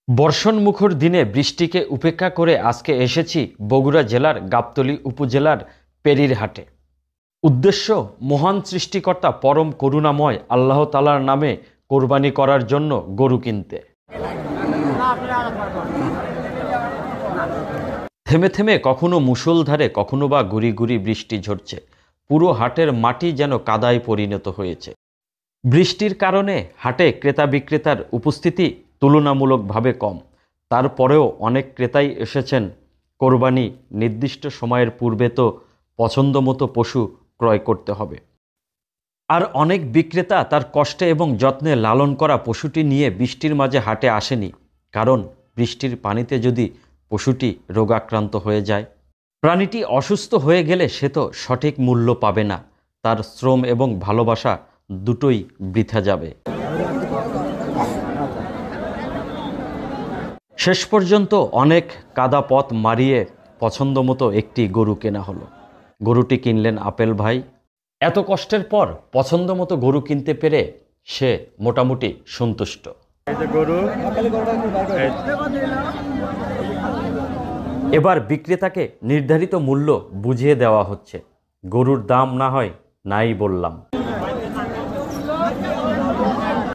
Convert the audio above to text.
বর্ষণমুখর দিনে বৃষ্টিকে উপেক্ষা করে আজকে এসেছি বগুড়া জেলার গাবতলী উপজেলার পেরির হাটে। উদ্দেশ্য মহান সৃষ্টিকর্তা পরম করুণাময় আল্লাহ তাআলার নামে কোরবানি করার জন্য গরু কিনতে। থেমে থেমে কখনো মুষলধারে কখনো বা গুড়ি গুড়ি বৃষ্টি ঝরছে। পুরো হাটের মাটি যেন কাদায় পরিণত হয়েছে। বৃষ্টির কারণে হাটে ক্রেতা বিক্রেতার উপস্থিতি তুলনামূলকভাবে কম। তারপরেও অনেক ক্রেতাই এসেছেন কোরবানি নির্দিষ্ট সময়ের পূর্বে তো পছন্দমতো পশু ক্রয় করতে হবে। আর অনেক বিক্রেতা তার কষ্টে এবং যত্নে লালন করা পশুটি নিয়ে বৃষ্টির মাঝে হাটে আসেনি, কারণ বৃষ্টির পানিতে যদি পশুটি রোগাক্রান্ত হয়ে যায়, প্রাণীটি অসুস্থ হয়ে গেলে সে তো সঠিক মূল্য পাবে না। তার শ্রম এবং ভালোবাসা দুটোই বৃথা যাবে। শেষ পর্যন্ত অনেক কাদা পথ মারিয়ে পছন্দমতো একটি গরু কেনা হলো। গরুটি কিনলেন আপেল ভাই। এত কষ্টের পর পছন্দমতো গরু কিনতে পেরে সে মোটামুটি সন্তুষ্ট। এবার বিক্রেতাকে নির্ধারিত মূল্য বুঝিয়ে দেওয়া হচ্ছে। গরুর দাম না হয় নাই বললাম।